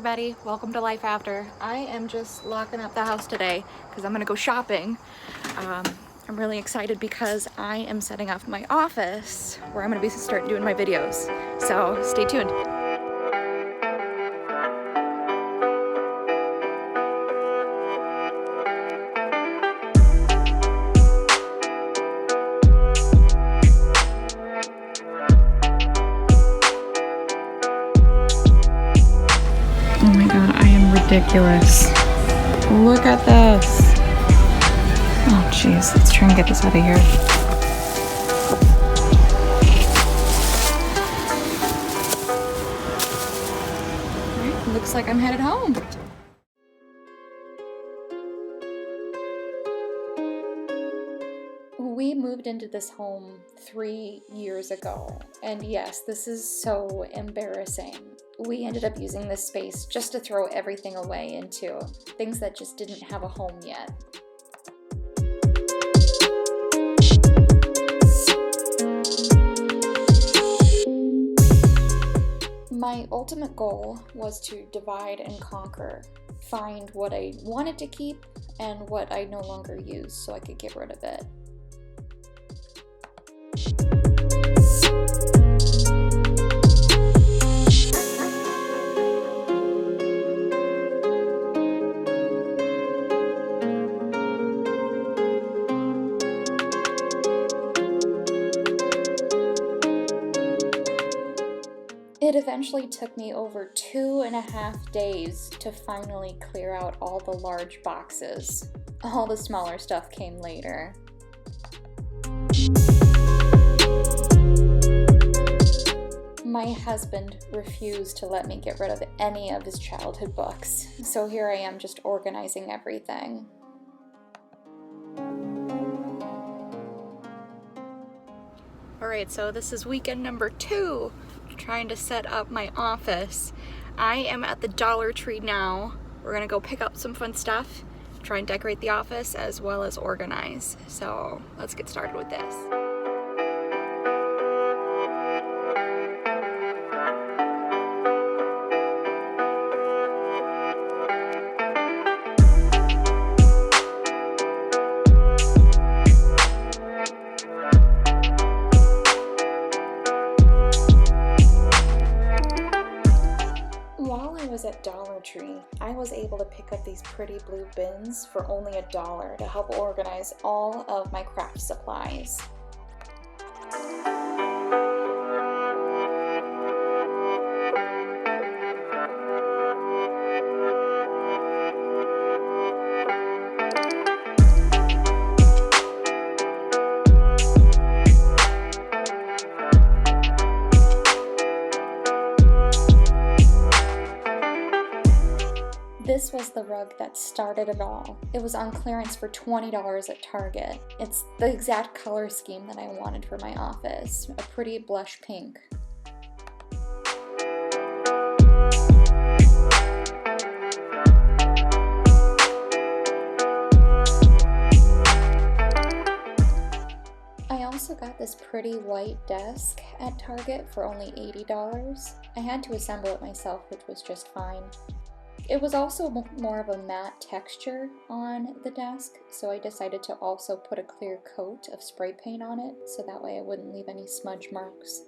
everybody, welcome to Life After. I am just locking up the house today because I'm gonna go shopping. I'm really excited because I am setting up my office where I'm gonna be starting doing my videos. So stay tuned. Oh my god, I am ridiculous. Look at this. Oh jeez, let's try and get this out of here. Alright, looks like I'm headed home. We moved into this home 3 years ago, and yes, this is so embarrassing. We ended up using this space just to throw everything away into things that just didn't have a home yet. My ultimate goal was to divide and conquer, find what I wanted to keep and what I no longer use so I could get rid of it. It eventually took me over 2.5 days to finally clear out all the large boxes. All the smaller stuff came later. My husband refused to let me get rid of any of his childhood books, so here I am just organizing everything. Alright, so this is weekend number 2, trying to set up my office. I am at the Dollar Tree now. We're gonna go pick up some fun stuff, try and decorate the office as well as organize. So let's get started with this. At Dollar Tree, I was able to pick up these pretty blue bins for only $1 to help organize all of my craft supplies. This was the rug that started it all. It was on clearance for $20 at Target. It's the exact color scheme that I wanted for my office, a pretty blush pink. I also got this pretty white desk at Target for only $80. I had to assemble it myself, which was just fine. It was also more of a matte texture on the desk, so I decided to also put a clear coat of spray paint on it, so that way I wouldn't leave any smudge marks.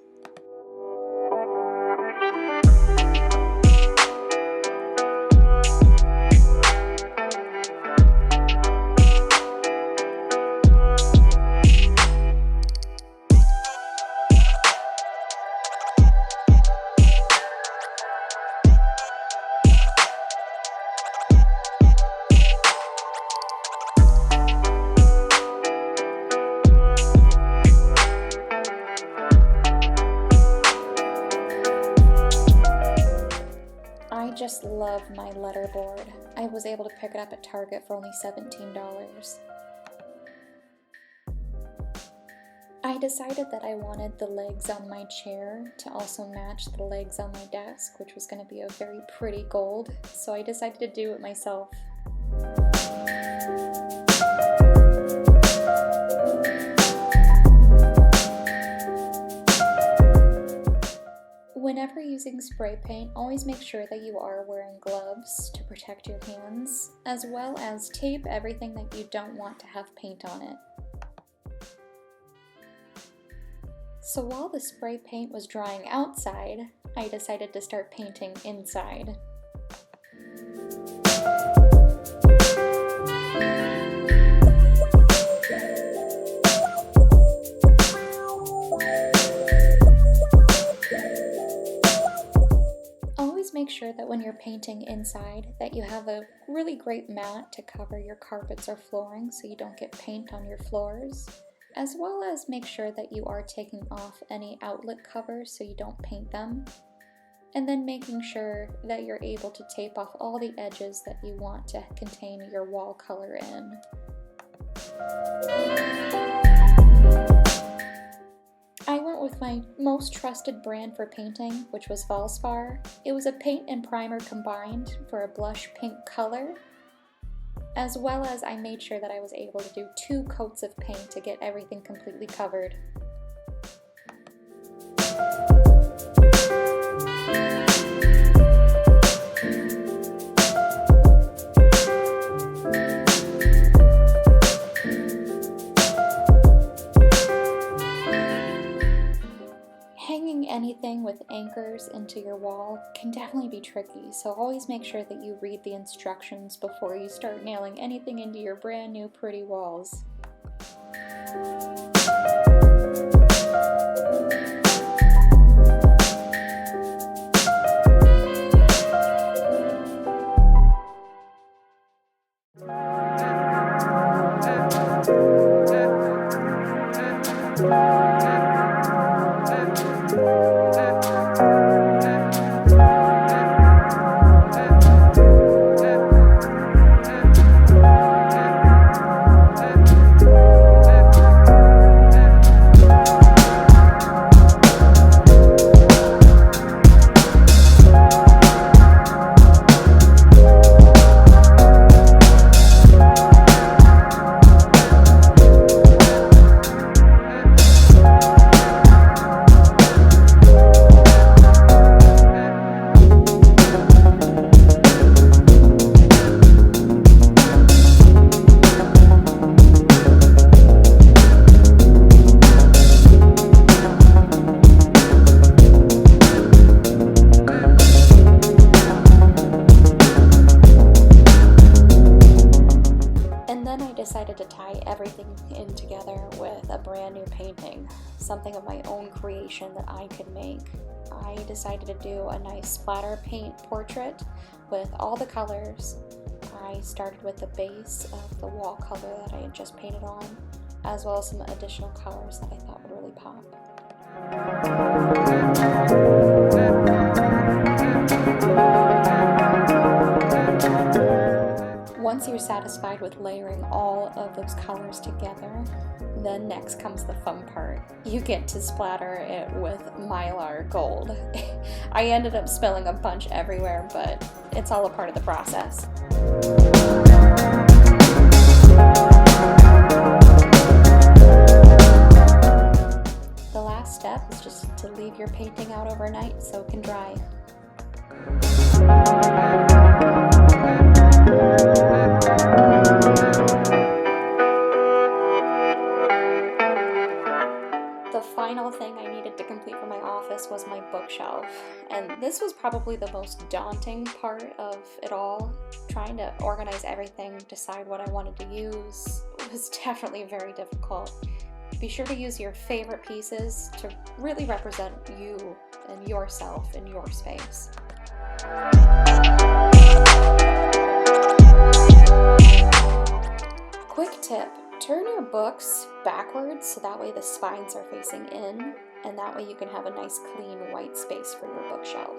I just love my letterboard. I was able to pick it up at Target for only $17. I decided that I wanted the legs on my chair to also match the legs on my desk, which was going to be a very pretty gold, so I decided to do it myself. Whenever you using spray paint, always make sure that you are wearing gloves to protect your hands, as well as tape everything that you don't want to have paint on it. So while the spray paint was drying outside, I decided to start painting inside. Always make sure that when you're painting inside that you have a really great mat to cover your carpets or flooring so you don't get paint on your floors, as well as make sure that you are taking off any outlet covers so you don't paint them, and then making sure that you're able to tape off all the edges that you want to contain your wall color in. I went with my most trusted brand for painting, which was Valspar. It was a paint and primer combined for a blush pink color, as well as I made sure that I was able to do 2 coats of paint to get everything completely covered. Hanging anything with anchors into your wall can definitely be tricky, so always make sure that you read the instructions before you start nailing anything into your brand new pretty walls. Decided to tie everything in together with a brand new painting, something of my own creation that I could make. I decided to do a nice splatter paint portrait with all the colors. I started with the base of the wall color that I had just painted on, as well as some additional colors that I thought would really pop. Once you're satisfied with layering all of those colors together, then next comes the fun part. You get to splatter it with Mylar gold. I ended up spilling a bunch everywhere, but it's all a part of the process. The last step is just to leave your painting out overnight so it can dry. The final thing I needed to complete for my office was my bookshelf, and this was probably the most daunting part of it all. Trying to organize everything, decide what I wanted to use, was definitely very difficult. Be sure to use your favorite pieces to really represent you and yourself in your space. Quick tip, turn your books backwards so that way the spines are facing in, and that way you can have a nice clean white space for your bookshelf.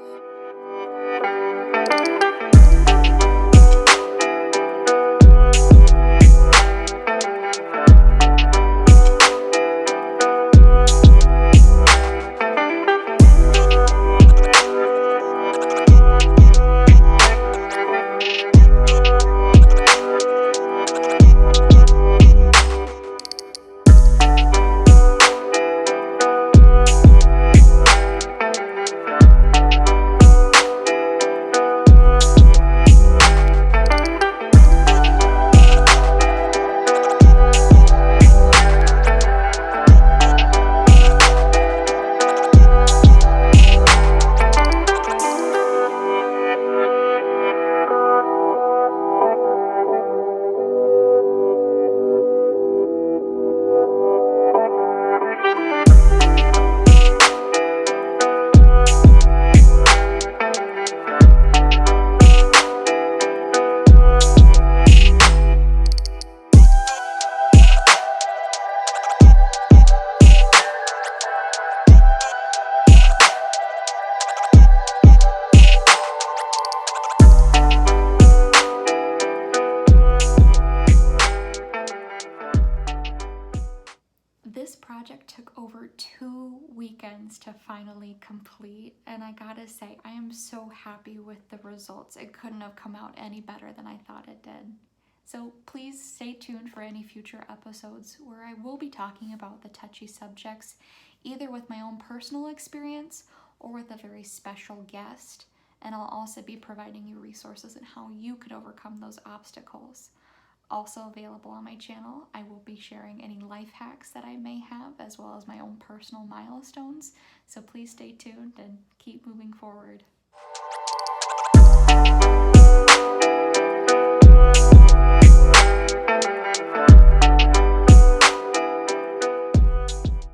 2 weekends to finally complete, and I gotta say, I am so happy with the results. It couldn't have come out any better than I thought it did. So please stay tuned for any future episodes where I will be talking about the touchy subjects, either with my own personal experience or with a very special guest. And I'll also be providing you resources on how you could overcome those obstacles. Also available on my channel, I will be sharing any life hacks that I may have, as well as my own personal milestones. So please stay tuned and keep moving forward.